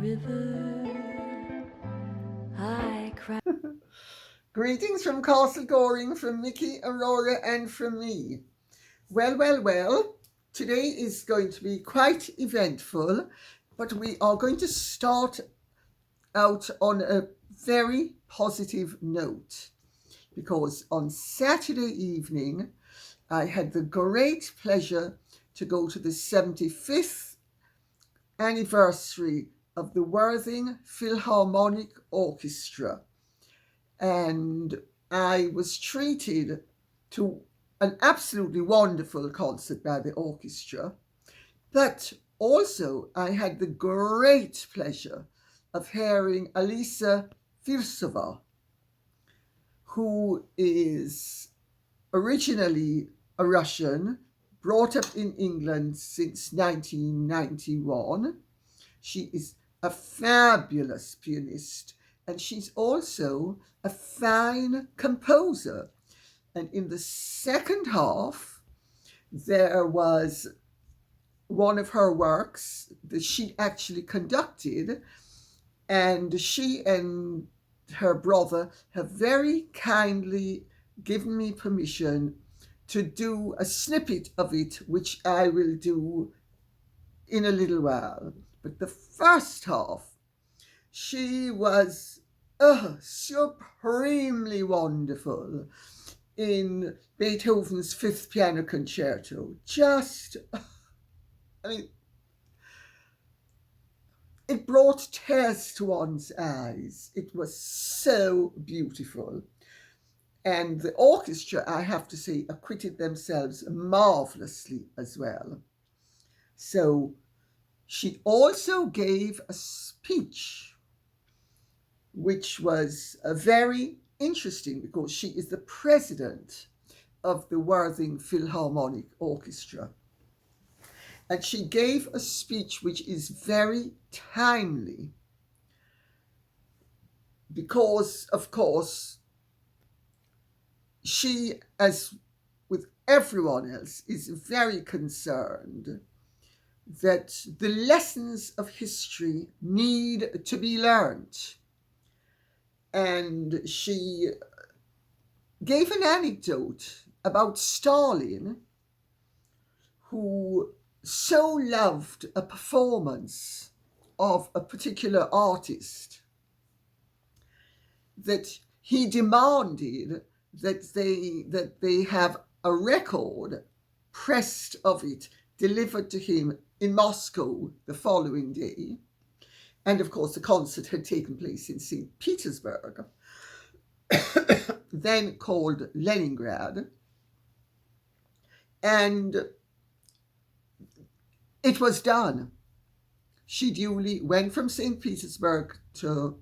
river I cry. Greetings from Castle Goring, from Mickey, Aurora, and from me. Well. Today is going to be quite eventful, but we are going to start out on a very positive note, because on Saturday evening I had the great pleasure to go to the 75th anniversary of the Worthing Philharmonic Orchestra, and I was treated to an absolutely wonderful concert by the orchestra, but also I had the great pleasure of hearing Alissa Firsova, who is originally a Russian, brought up in England since 1991. She is a fabulous pianist, and she's also a fine composer. And in the second half, there was one of her works that she actually conducted, and she and her brother have very kindly given me permission to do a snippet of it, which I will do in a little while. But the first half, she was supremely wonderful in Beethoven's Fifth Piano Concerto. It brought tears to one's eyes. It was so beautiful. And the orchestra, I have to say, acquitted themselves marvelously as well. So she also gave a speech, which was very interesting, because she is the president of the Worthing Philharmonic Orchestra. And she gave a speech which is very timely, because, of course, she, as with everyone else, is very concerned that the lessons of history need to be learned. And she gave an anecdote about Stalin, who so loved a performance of a particular artist that he demanded that they have a record pressed of it delivered to him in Moscow the following day. And of course, the concert had taken place in St. Petersburg, then called Leningrad. And it was done. She duly went from St. Petersburg to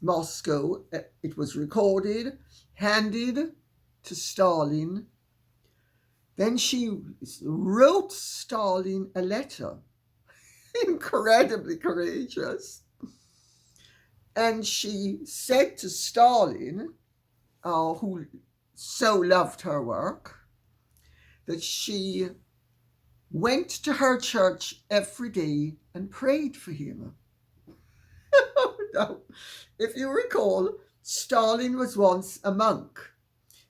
Moscow. It was recorded, handed to Stalin. Then she wrote Stalin a letter, incredibly courageous. And she said to Stalin, who so loved her work, that she went to her church every day and prayed for him. Now, if you recall, Stalin was once a monk,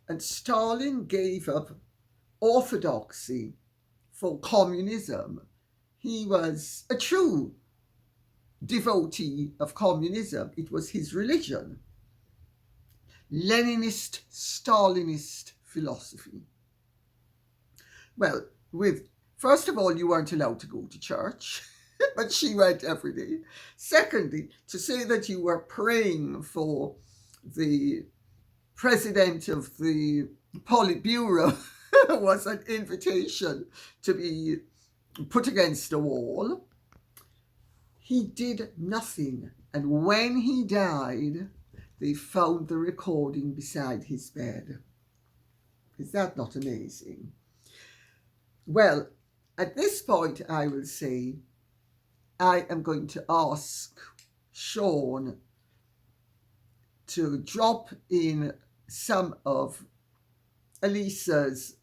and Stalin gave up orthodoxy for communism. He was a true devotee of communism. It was his religion. Leninist, Stalinist philosophy. Well, first of all, you weren't allowed to go to church, but she went every day. Secondly, to say that you were praying for the president of the Politburo was an invitation to be put against a wall. He did nothing, and when he died, they found the recording beside his bed. Is that not amazing? Well, at this point, I will say, I am going to ask Sean to drop in some of Alissa's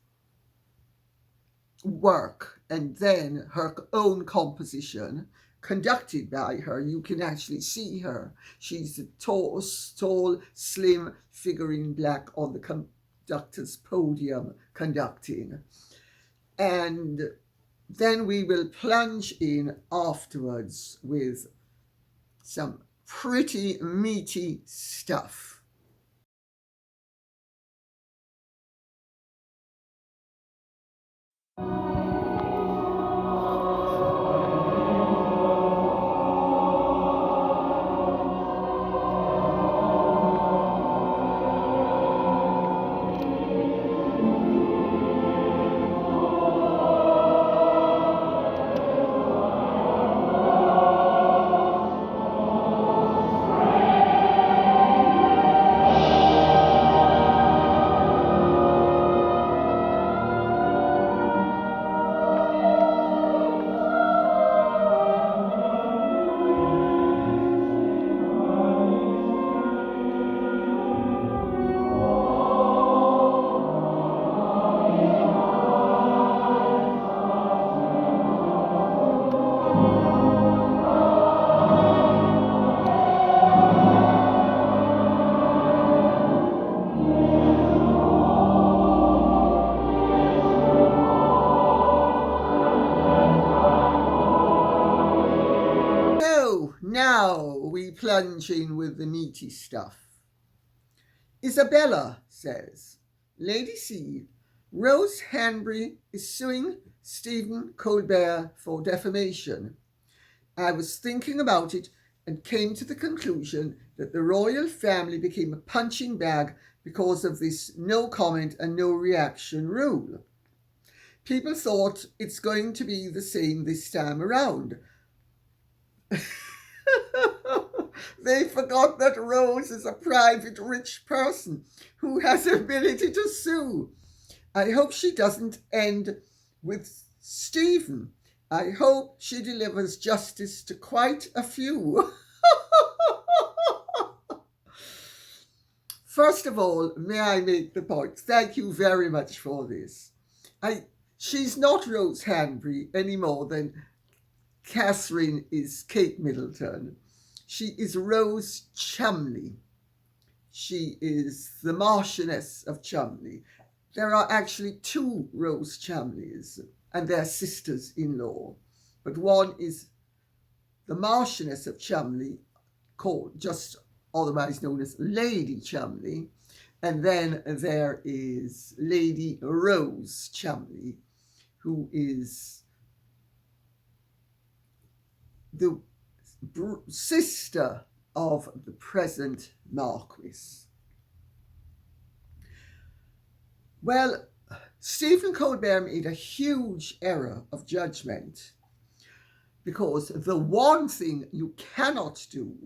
work and then her own composition, conducted by her. You can actually see her. She's a tall, slim figure in black on the conductor's podium conducting. And then we will plunge in afterwards with some pretty meaty stuff. Now we plunge in with the meaty stuff. Isabella says, Lady C, Rose Hanbury is suing Stephen Colbert for defamation. I was thinking about it and came to the conclusion that the royal family became a punching bag because of this no comment and no reaction rule. People thought it's going to be the same this time around. They forgot that Rose is a private rich person who has the ability to sue. I hope she doesn't end with Stephen. I hope she delivers justice to quite a few. First of all, may I make the point? Thank you very much for this. She's not Rose Hanbury any more than Catherine is Kate Middleton. She is Rose Cholmondeley. She is the Marchioness of Cholmondeley. There are actually two Rose Cholmondeleys, and they're sisters-in-law. But one is the Marchioness of Cholmondeley, called just otherwise known as Lady Cholmondeley, and then there is Lady Rose Cholmondeley, who is the sister of the present Marquis. Well, Stephen Colbert made a huge error of judgment, because the one thing you cannot do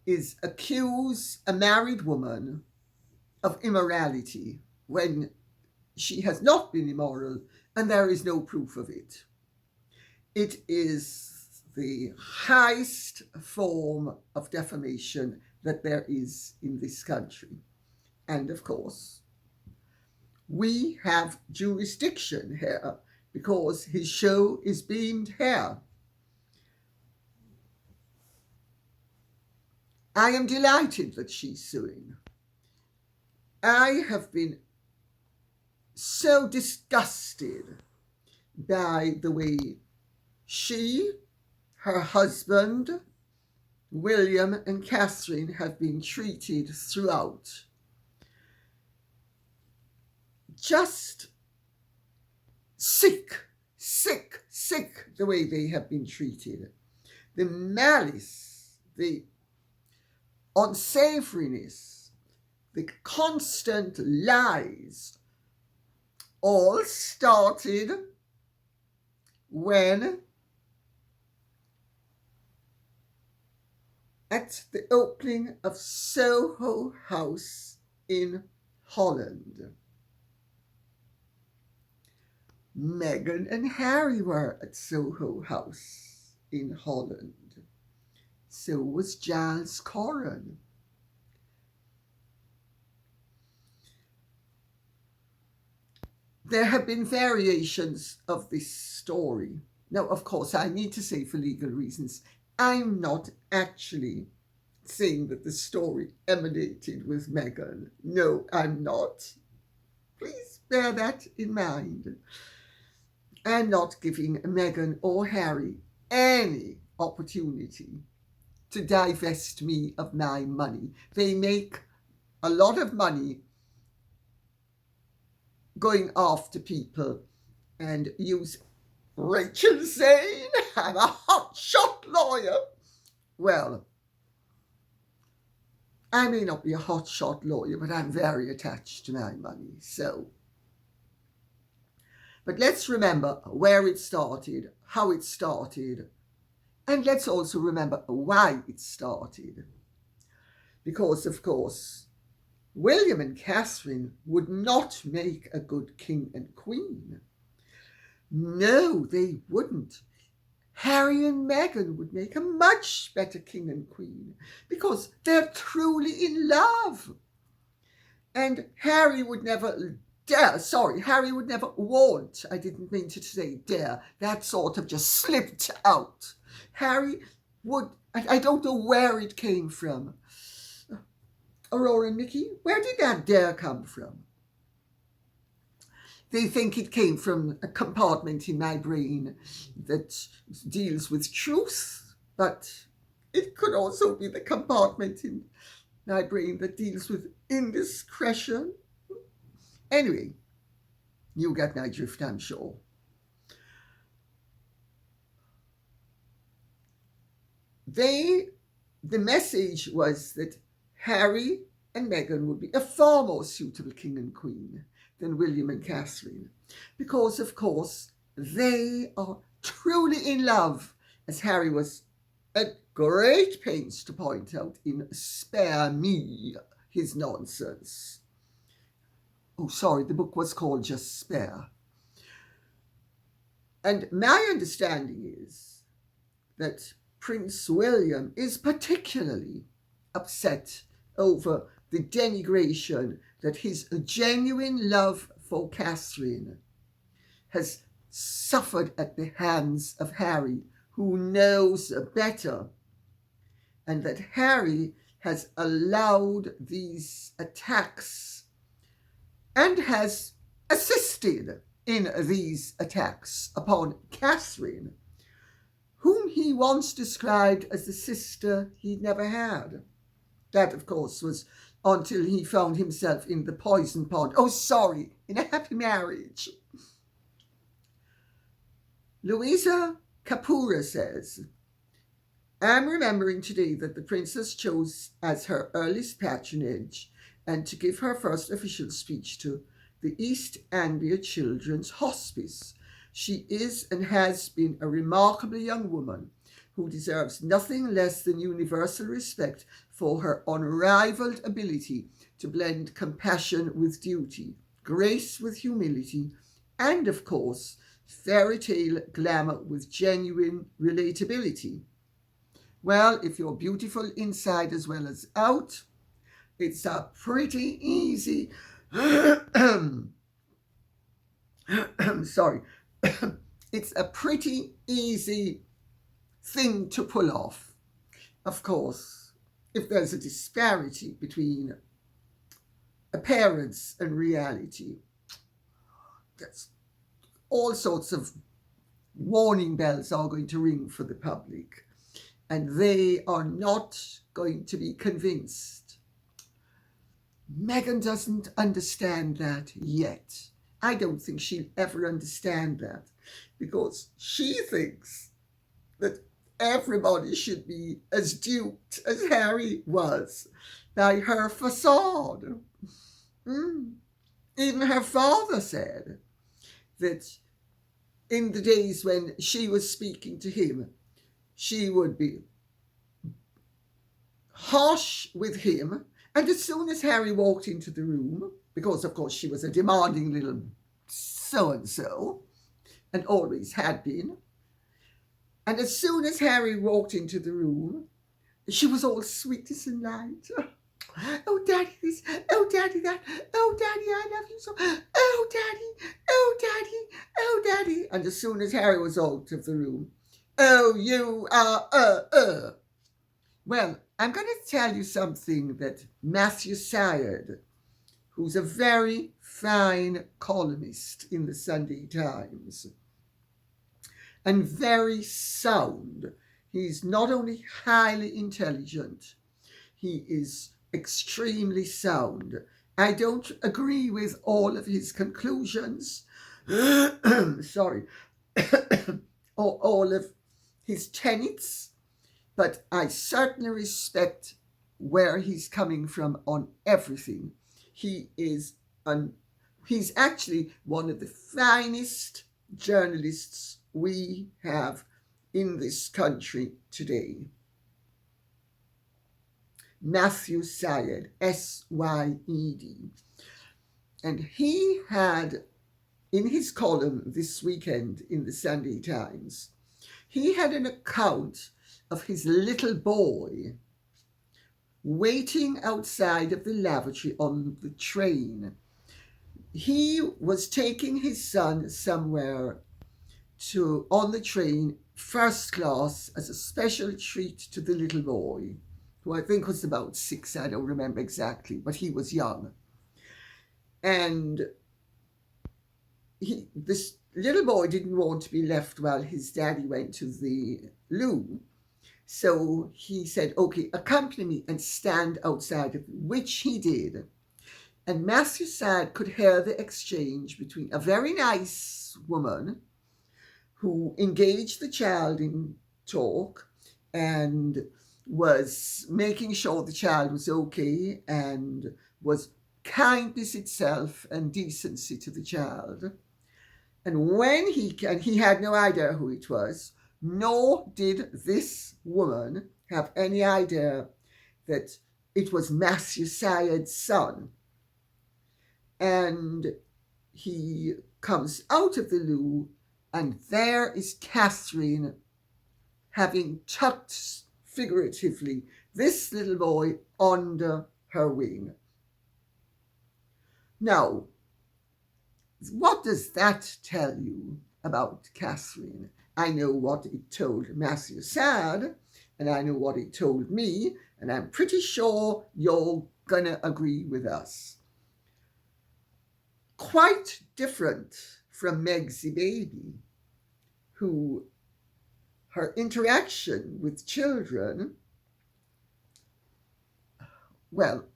is accuse a married woman of immorality when she has not been immoral and there is no proof of it. It is the highest form of defamation that there is in this country. And of course, we have jurisdiction here because his show is beamed here. I am delighted that she's suing. I have been so disgusted by the way she, her husband, William, and Catherine have been treated throughout. Just sick the way they have been treated. The malice, the unsavoriness, the constant lies, all started when, at the opening of Soho House in Holland, Meghan and Harry were at Soho House in Holland. So was Giles Corran. There have been variations of this story Now, of course, I need to say for legal reasons, I'm not actually saying that the story emanated with Meghan. No, I'm not. Please bear that in mind. I'm not giving Meghan or Harry any opportunity to divest me of my money. They make a lot of money going after people and use Rachel Zane, I'm a hotshot lawyer. Well, I may not be a hotshot lawyer, but I'm very attached to my money, so. But let's remember where it started, how it started, and let's also remember why it started. Because, of course, William and Catherine would not make a good king and queen. No, they wouldn't. Harry and Meghan would make a much better king and queen because they're truly in love. And Harry would never want, I didn't mean to say dare, that sort of just slipped out. Harry would, I don't know where it came from. Aurora and Mickey, where did that dare come from? They think it came from a compartment in my brain that deals with truth, but it could also be the compartment in my brain that deals with indiscretion. Anyway, you get my drift, I'm sure. The message was that Harry and Meghan would be a far more suitable king and queen than William and Catherine, because, of course, they are truly in love, as Harry was at great pains to point out in Spare Me His Nonsense. Oh, sorry, the book was called just Spare. And my understanding is that Prince William is particularly upset over the denigration that his genuine love for Catherine has suffered at the hands of Harry, who knows better, and that Harry has allowed these attacks and has assisted in these attacks upon Catherine, whom he once described as the sister he never had. That, of course, was until he found himself in the poison pond. Oh, sorry, in a happy marriage. Louisa Kapura says, I'm remembering today that the princess chose as her earliest patronage and to give her first official speech to the East Anglia Children's Hospice. She is and has been a remarkable young woman who deserves nothing less than universal respect for her unrivaled ability to blend compassion with duty, grace with humility, and, of course, fairy tale glamour with genuine relatability. Well, if you're beautiful inside as well as out, it's a pretty easy sorry it's a pretty easy thing to pull off. Of course, if there's a disparity between appearance and reality, that's all sorts of warning bells are going to ring for the public, and they are not going to be convinced. Meghan doesn't understand that yet. I don't think she'll ever understand that, because she thinks that everybody should be as duped as Harry was by her facade. Even her father said that in the days when she was speaking to him, she would be harsh with him, and as soon as Harry walked into the room, because of course she was a demanding little so-and-so, and always had been, and as soon as Harry walked into the room, she was all sweetness and light. Oh, daddy this, oh, daddy that, oh, daddy, I love you so, oh, daddy, oh, daddy, oh, daddy. And as soon as Harry was out of the room, oh, you are. Well, I'm going to tell you something that Matthew Syed, who's a very fine columnist in the Sunday Times, and very sound. He's not only highly intelligent, he is extremely sound. I don't agree with all of his conclusions, sorry, or all of his tenets, but I certainly respect where he's coming from on everything. He's actually one of the finest journalists we have in this country today. Matthew Syed, S-Y-E-D. And he had, in his column this weekend in the Sunday Times, he had an account of his little boy waiting outside of the lavatory on the train. He was taking his son somewhere on the train, first class, as a special treat to the little boy, who I think was about 6, I don't remember exactly, but he was young. And this little boy didn't want to be left while his daddy went to the loo. So he said, okay, accompany me and stand outside of him, which he did. And Matthew Syed could hear the exchange between a very nice woman who engaged the child in talk and was making sure the child was okay and was kindness itself and decency to the child. And when he had no idea who it was, nor did this woman have any idea that it was Matthew Syed's son. And he comes out of the loo, and there is Catherine, having tucked, figuratively, this little boy under her wing. Now, what does that tell you about Catherine? I know what it told Matthew Syed, and I know what it told me, and I'm pretty sure you're gonna agree with us. Quite different from Meg's baby, who her interaction with children, well,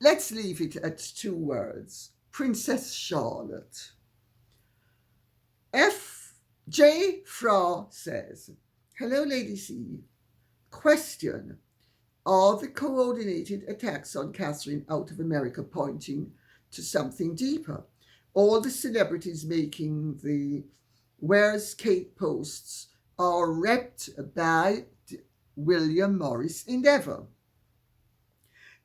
let's leave it at 2 words. Princess Charlotte. F.J. Fra says, hello, Lady C. Question, are the coordinated attacks on Catherine out of America pointing to something deeper? All the celebrities making the Where's Kate posts are repped by William Morris Endeavour.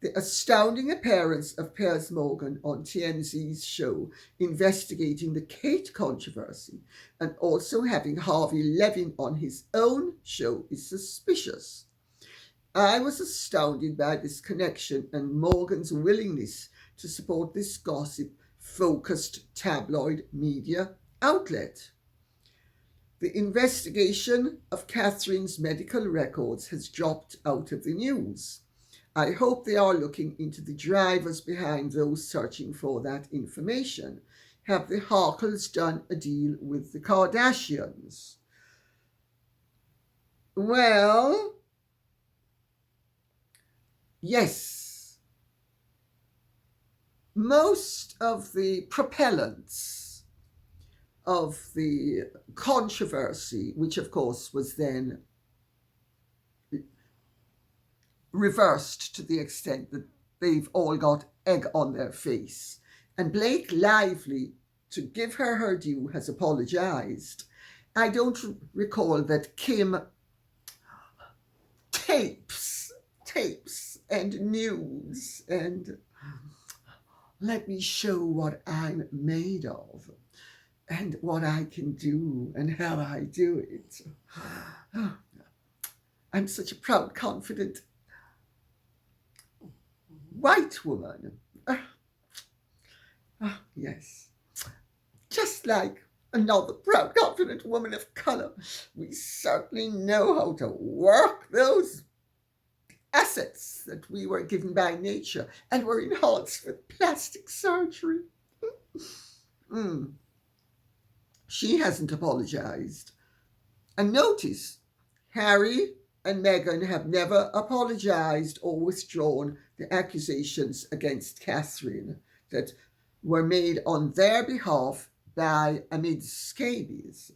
The astounding appearance of Piers Morgan on TMZ's show investigating the Kate controversy, and also having Harvey Levin on his own show, is suspicious. I was astounded by this connection and Morgan's willingness to support this gossip-focused tabloid media outlet. The investigation of Catherine's medical records has dropped out of the news. I hope they are looking into the drivers behind those searching for that information. Have the Harkles done a deal with the Kardashians? Well, yes. Most of the propellants of the controversy, which of course was then reversed to the extent that they've all got egg on their face. And Blake Lively, to give her due, has apologised. I don't recall that Kim tapes and news and let me show what I'm made of and what I can do and how I do it. I'm such a proud, confident white woman. Yes. Just like another proud, confident woman of colour, we certainly know how to work those assets that we were given by nature and were enhanced with plastic surgery. She hasn't apologised. And notice, Harry and Meghan have never apologised or withdrawn the accusations against Catherine that were made on their behalf by amid scabies.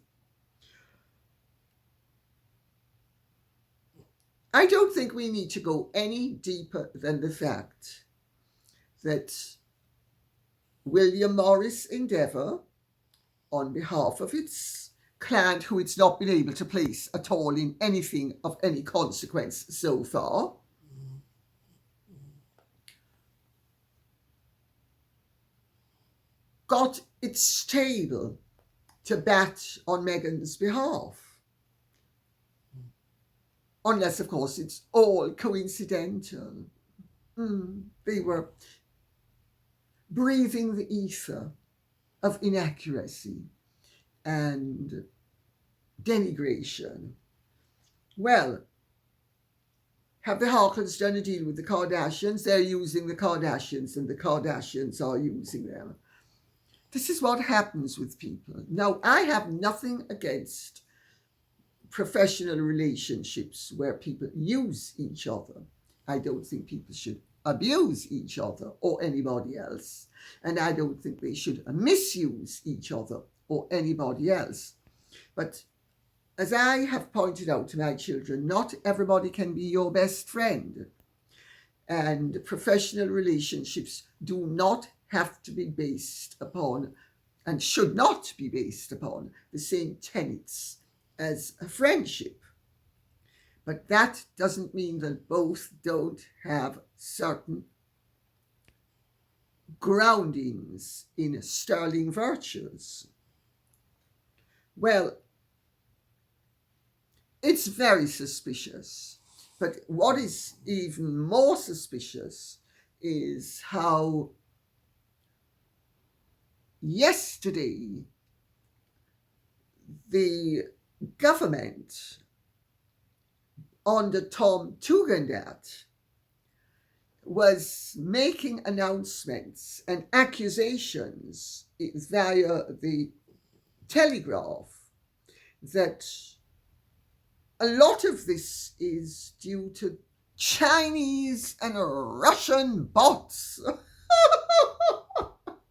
I don't think we need to go any deeper than the fact that William Morris Endeavour, on behalf of its client, who it's not been able to place at all in anything of any consequence so far, got its stable to bat on Meghan's behalf. Unless, of course, it's all coincidental. They were breathing the ether of inaccuracy and denigration. Well, have the Harkles done a deal with the Kardashians? They're using the Kardashians and the Kardashians are using them. This is what happens with people. Now, I have nothing against professional relationships where people use each other. I don't think people should abuse each other or anybody else. And I don't think they should misuse each other or anybody else. But as I have pointed out to my children, not everybody can be your best friend. And professional relationships do not have to be based upon and should not be based upon the same tenets as a friendship. But that doesn't mean that both don't have certain groundings in sterling virtues. Well, it's very suspicious. But what is even more suspicious is how yesterday the government under Tom Tugendhat was making announcements and accusations via the Telegraph that a lot of this is due to Chinese and Russian bots.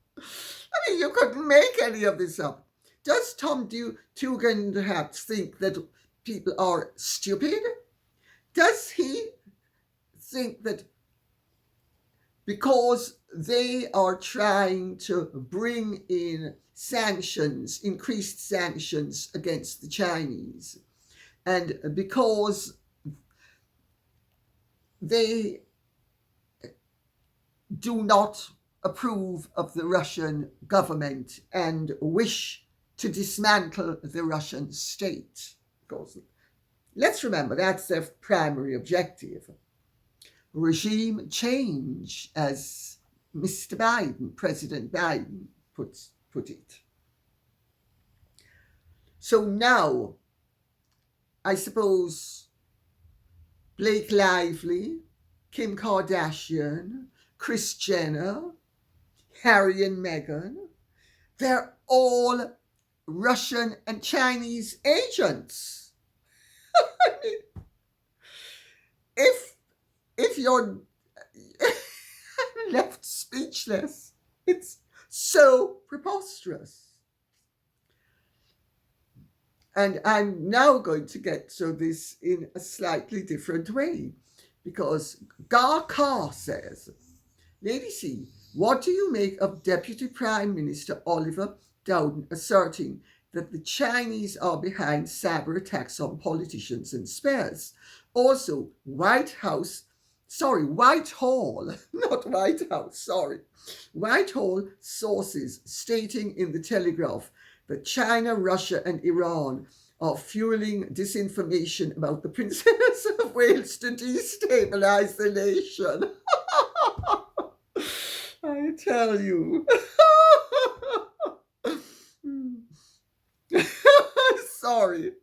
I mean, you couldn't make any of this up. Does Tom Tugendhat think that people are stupid? Does he think that because they are trying to bring in sanctions, increased sanctions against the Chinese, and because they do not approve of the Russian government and wish to dismantle the Russian state? Because let's remember, that's their primary objective. Regime change, as Mr. Biden, President Biden, put it. So now, I suppose Blake Lively, Kim Kardashian, Kris Jenner, Harry and Meghan, they're all Russian and Chinese agents. I mean, if you're left speechless, it's so preposterous. And I'm now going to get to this in a slightly different way, because Gar Carr says, Lady C, what do you make of Deputy Prime Minister Oliver Dowden asserting that the Chinese are behind cyber attacks on politicians and spares? Also, Whitehall, not White House, sorry. Whitehall sources stating in the Telegraph that China, Russia and Iran are fueling disinformation about the Princess of Wales to destabilize the nation. I tell you. Sorry.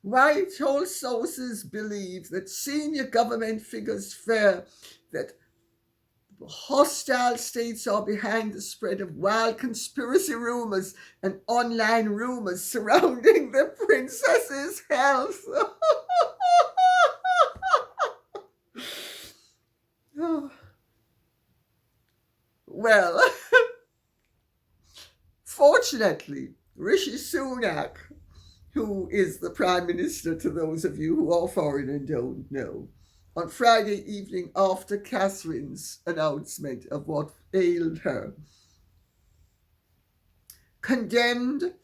Whitehall sources believe that senior government figures fear that hostile states are behind the spread of wild conspiracy rumors and online rumors surrounding the princess's health. Well, fortunately, Rishi Sunak, who is the Prime Minister to those of you who are foreign and don't know, on Friday evening after Catherine's announcement of what ailed her, condemned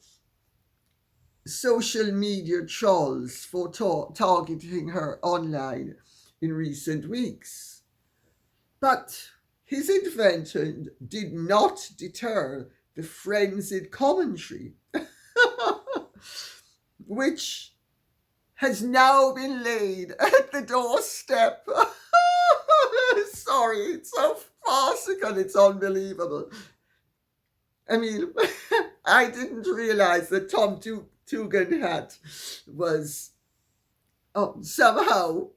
social media trolls for targeting her online in recent weeks. But his intervention did not deter the frenzied commentary, which has now been laid at the doorstep. Sorry, it's so farcical, it's unbelievable. I mean, I didn't realize that Tom Tugendhat was somehow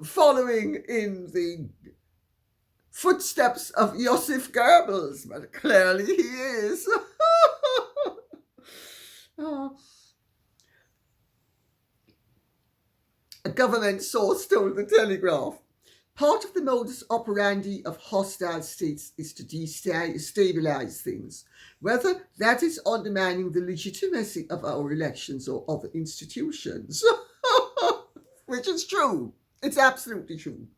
following in the footsteps of Joseph Goebbels, but clearly he is. A government source told the Telegraph, part of the modus operandi of hostile states is to destabilize things, whether that is undermining the legitimacy of our elections or other institutions. Which is true. It's absolutely true.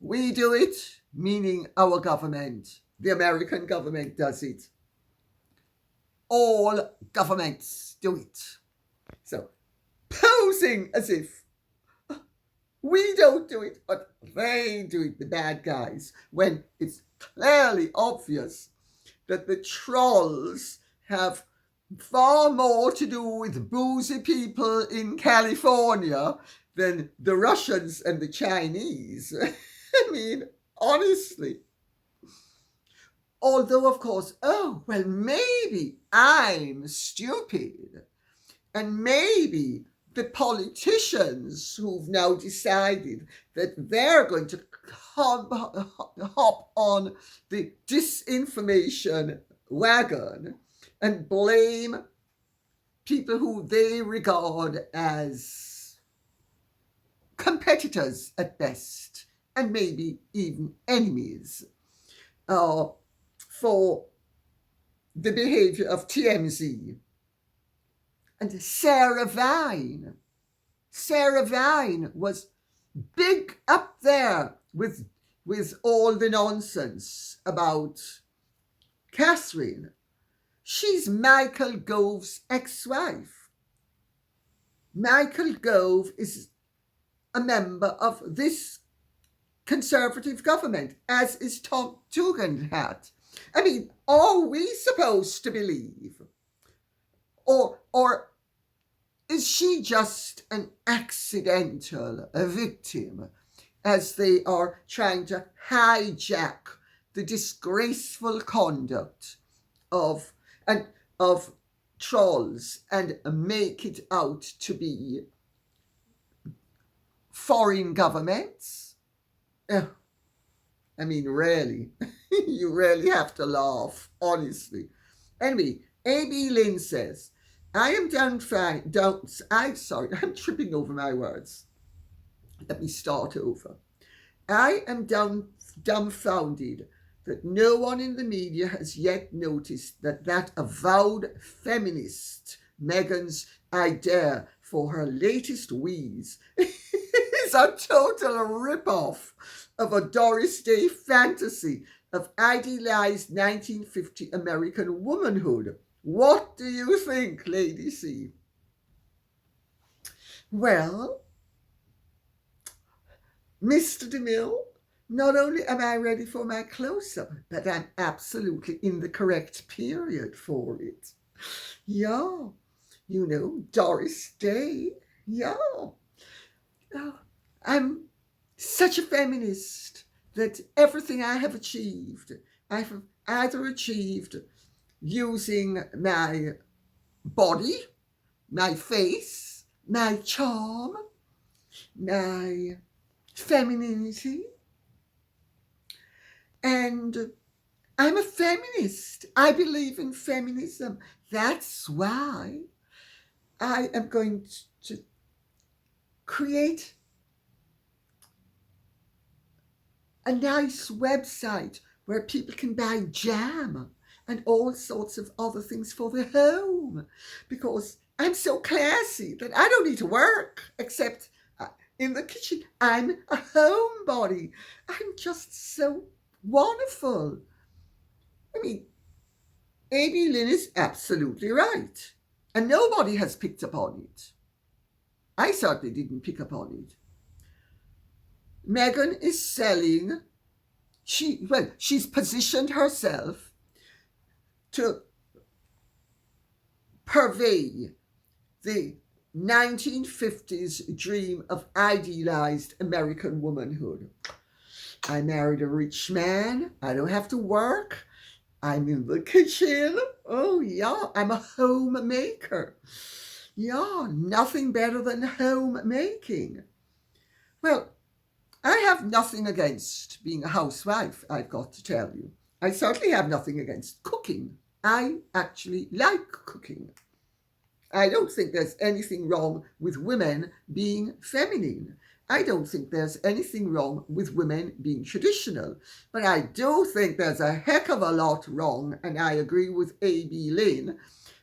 We do it, meaning our government. The American government does it. All governments do it. So, posing as if we don't do it, but they do it, the bad guys, when it's clearly obvious that the trolls have far more to do with boozy people in California than the Russians and the Chinese. I mean, honestly. Although, of course, maybe I'm stupid. And maybe the politicians who've now decided that they're going to hop on the disinformation wagon and blame people who they regard as competitors at best, and maybe even enemies, for the behavior of TMZ. And Sarah Vine was big up there with all the nonsense about Catherine. She's Michael Gove's ex-wife. Michael Gove is a member of this Conservative government, as is Tom Tugendhat. I mean, are we supposed to believe? Or is she just an accidental victim as they are trying to hijack the disgraceful conduct of trolls and make it out to be foreign governments? I mean, really, you really have to laugh, honestly. Anyway, A.B. Lynn says, I'm tripping over my words. Let me start over. I am dumbfounded that no one in the media has yet noticed that avowed feminist Meghan's idea for her latest wheeze is a total rip-off of a Doris Day fantasy of idealized 1950 American womanhood. What do you think, Lady C? Well, Mr. DeMille, not only am I ready for my close-up, but I'm absolutely in the correct period for it. Yeah, you know, Doris Day. Yeah. I'm such a feminist. that everything I have achieved, I have either achieved using my body, my face, my charm, my femininity, and I'm a feminist. I believe in feminism. That's why I am going to create a nice website where people can buy jam and all sorts of other things for their home, because I'm so classy that I don't need to work except in the kitchen. I'm a homebody. I'm just so wonderful. I mean, A.B. Lynn is absolutely right, and nobody has picked up on it. I certainly didn't pick up on it. Meghan is selling, she's positioned herself to purvey the 1950s dream of idealized American womanhood. I married a rich man. I don't have to work. I'm in the kitchen. Oh, yeah, I'm a homemaker. Yeah, nothing better than homemaking. Well, I have nothing against being a housewife, I've got to tell you. I certainly have nothing against cooking. I actually like cooking. I don't think there's anything wrong with women being feminine. I don't think there's anything wrong with women being traditional. But I do think there's a heck of a lot wrong, and I agree with A.B. Lynn,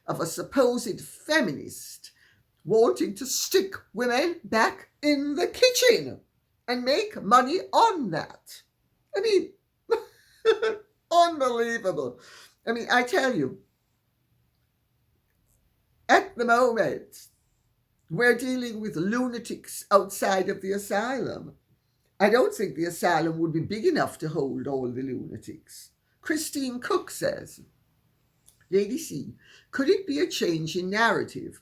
of a supposed feminist wanting to stick women back in the kitchen and make money on that. I mean, unbelievable. I mean, I tell you, at the moment, we're dealing with lunatics outside of the asylum. I don't think the asylum would be big enough to hold all the lunatics. Christine Cook says, Lady C, could it be a change in narrative?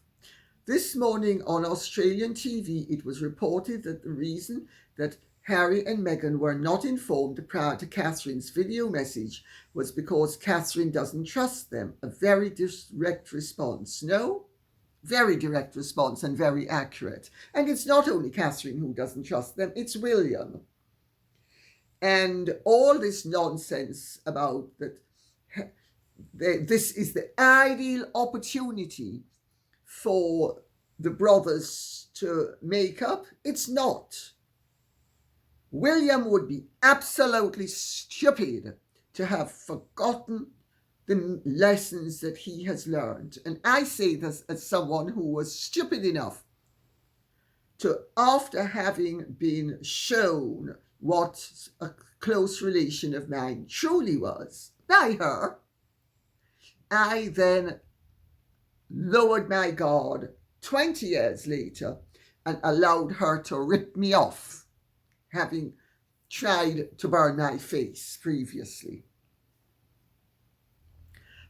This morning on Australian TV, it was reported that the reason that Harry and Meghan were not informed prior to Catherine's video message was because Catherine doesn't trust them. A very direct response. No? Very direct response and very accurate. And it's not only Catherine who doesn't trust them, it's William. And all this nonsense about that this is the ideal opportunity for the brothers to make up, it's not. William would be absolutely stupid to have forgotten the lessons that he has learned. And I say this as someone who was stupid enough to, after having been shown what a close relation of mine truly was by her, I then lowered my guard 20 years later and allowed her to rip me off, having tried to burn my face previously.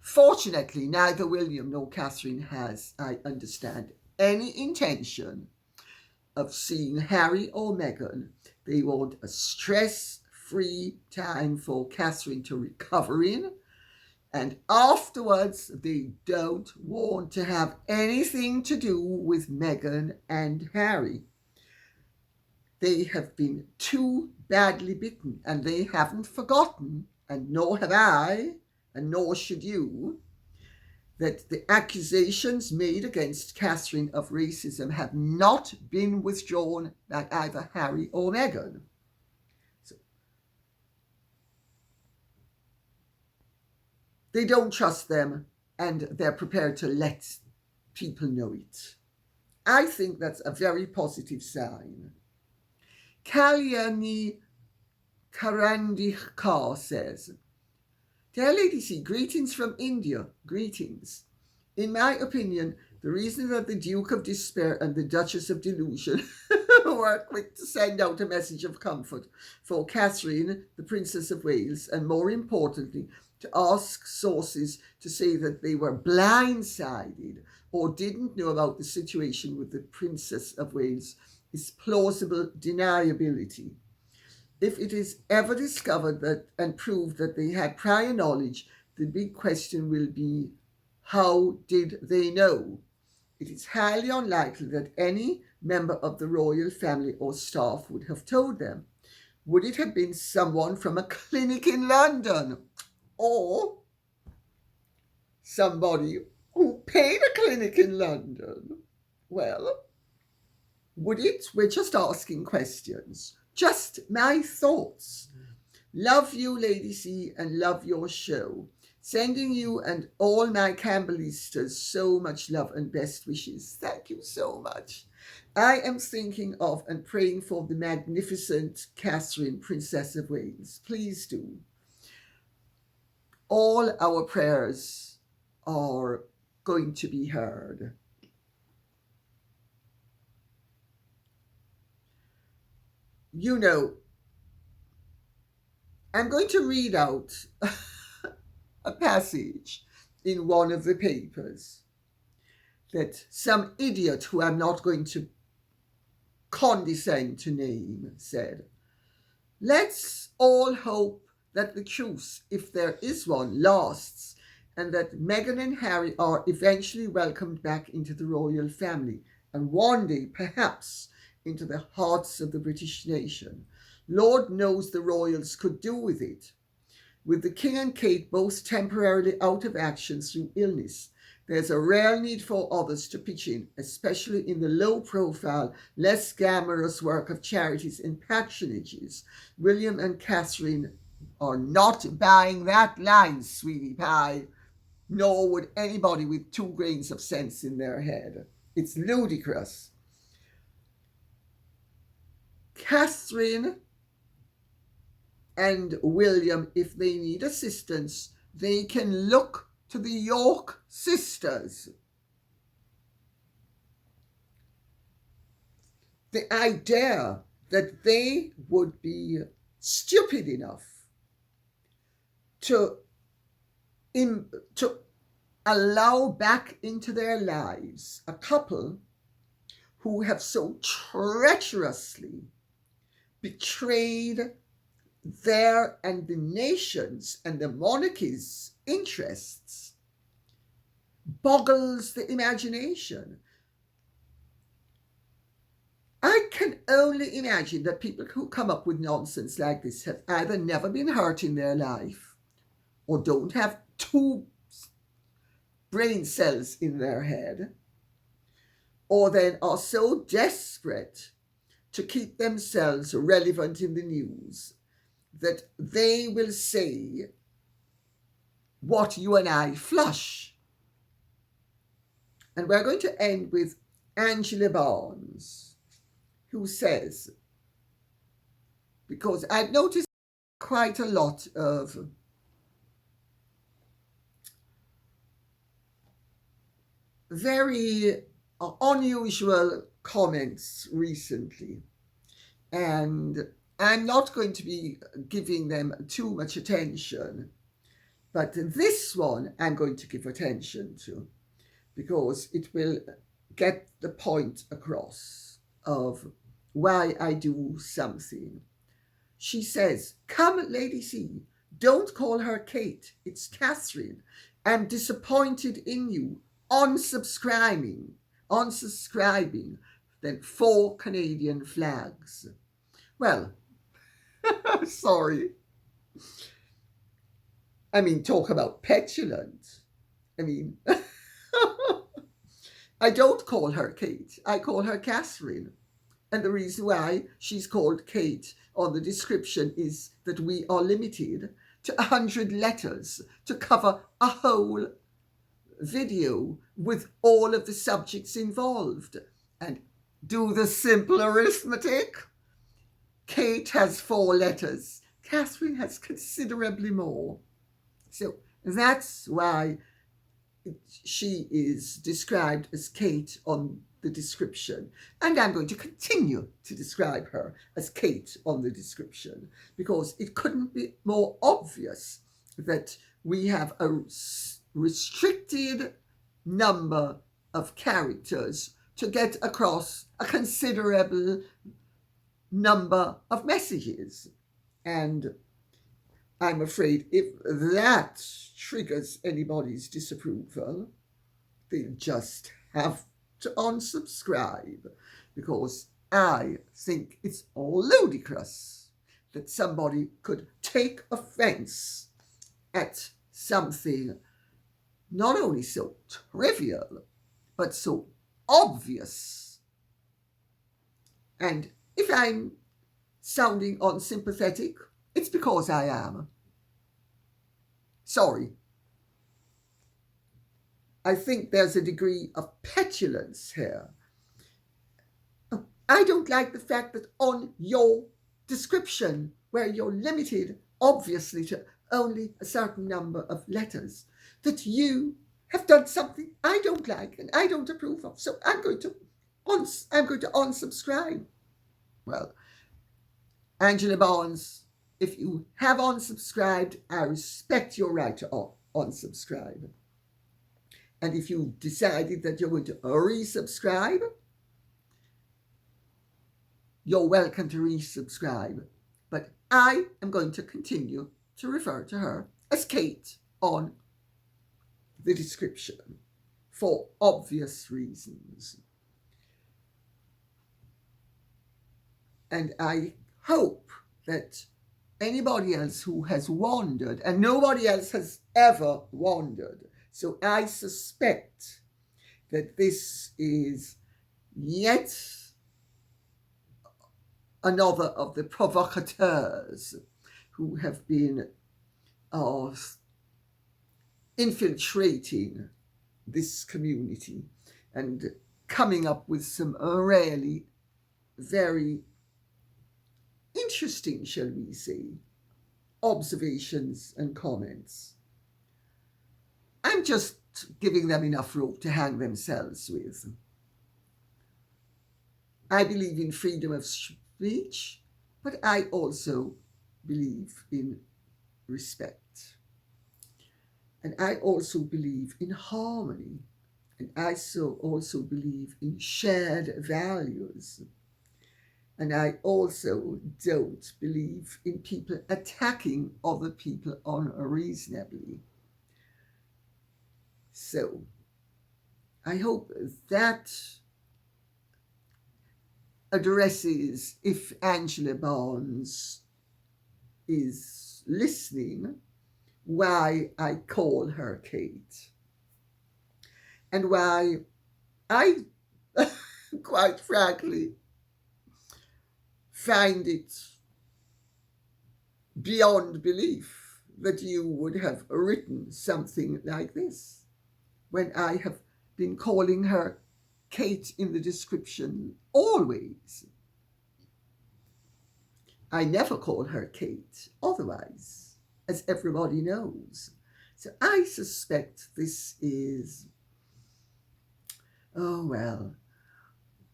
Fortunately, neither William nor Catherine has, I understand, any intention of seeing Harry or Meghan. They want a stress-free time for Catherine to recover in, and afterwards they don't want to have anything to do with Meghan and Harry. They have been too badly bitten, and they haven't forgotten, and nor have I, and nor should you, that the accusations made against Catherine of racism have not been withdrawn by either Harry or Meghan. So, they don't trust them, and they're prepared to let people know it. I think that's a very positive sign. Kalyani Karandikar says, Dear Lady C, greetings from India. Greetings. In my opinion, the reason that the Duke of Despair and the Duchess of Delusion were quick to send out a message of comfort for Catherine, the Princess of Wales, and more importantly, to ask sources to say that they were blindsided or didn't know about the situation with the Princess of Wales is plausible deniability. If it is ever discovered that and proved that they had prior knowledge, the big question will be, how did they know? It is highly unlikely that any member of the royal family or staff would have told them. Would it have been someone from a clinic in London? Or somebody who paid a clinic in London? Well, would it? We're just asking questions. Just my thoughts. Love you, Lady C, and love your show. Sending you and all my Campbellistas so much love and best wishes. Thank you so much. I am thinking of and praying for the magnificent Catherine, Princess of Wales. Please do. All our prayers are going to be heard. You know, I'm going to read out a passage in one of the papers that some idiot who I'm not going to condescend to name said. Let's all hope that the truce, if there is one, lasts, and that Meghan and Harry are eventually welcomed back into the royal family, and one day, perhaps, into the hearts of the British nation. Lord knows the royals could do with it. With the King and Kate both temporarily out of action through illness, there's a real need for others to pitch in, especially in the low-profile, less glamorous work of charities and patronages. William and Catherine are not buying that line, sweetie pie, nor would anybody with 2 grains of sense in their head. It's ludicrous. Catherine and William, if they need assistance, they can look to the York sisters. The idea that they would be stupid enough to allow back into their lives a couple who have so treacherously betrayed their and the nation's and the monarchy's interests boggles the imagination. I can only imagine that people who come up with nonsense like this have either never been hurt in their life or don't have 2 brain cells in their head, or then are so desperate to keep themselves relevant in the news that they will say what you and I flush. And we're going to end with Angela Barnes, who says, because I've noticed quite a lot of very unusual comments recently, and I'm not going to be giving them too much attention, but this one I'm going to give attention to because it will get the point across of why I do something. She says, "Come, Lady C, don't call her Kate, it's Catherine. I'm disappointed in you. Unsubscribing, then 4 Canadian flags." Well, sorry. I mean, talk about petulant. I mean, I don't call her Kate. I call her Catherine. And the reason why she's called Kate on the description is that we are limited to 100 letters to cover a whole video with all of the subjects involved. And do the simple arithmetic. Kate has 4 letters. Catherine has considerably more. So that's why she is described as Kate on the description. And I'm going to continue to describe her as Kate on the description because it couldn't be more obvious that we have a restricted number of characters to get across a considerable number of messages. And I'm afraid if that triggers anybody's disapproval, they'll just have to unsubscribe, because I think it's ludicrous that somebody could take offense at something not only so trivial, but so obvious. And if I'm sounding unsympathetic, it's because I am. Sorry. I think there's a degree of petulance here. I don't like the fact that on your description, where you're limited, obviously, to only a certain number of letters, that you have done something I don't like and I don't approve of. So I'm going to unsubscribe. Well, Angela Barnes, if you have unsubscribed, I respect your right to unsubscribe. And if you decided that you're going to resubscribe, you're welcome to resubscribe. But I am going to continue to refer to her as Kate on the description for obvious reasons. And I hope that anybody else who has wandered, and nobody else has ever wandered, so I suspect that this is yet another of the provocateurs who have been infiltrating this community and coming up with some really very interesting, shall we say, observations and comments. I'm just giving them enough rope to hang themselves with. I believe in freedom of speech, but I also believe in respect. And I also believe in harmony. And I also believe in shared values. And I also don't believe in people attacking other people unreasonably. So, I hope that addresses, if Angela Barnes is listening, why I call her Kate. And why I, quite frankly, find it beyond belief that you would have written something like this, when I have been calling her Kate in the description always. I never call her Kate otherwise, as everybody knows. So I suspect this is, oh well,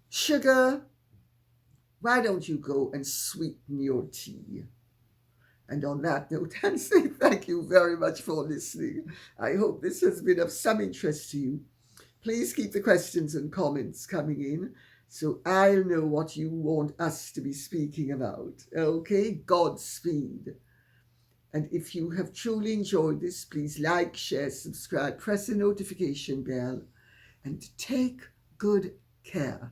sugar, why don't you go and sweeten your tea? And on that note, I'll say thank you very much for listening. I hope this has been of some interest to you. Please keep the questions and comments coming in so I'll know what you want us to be speaking about. Okay, Godspeed. And if you have truly enjoyed this, please like, share, subscribe, press the notification bell, and take good care.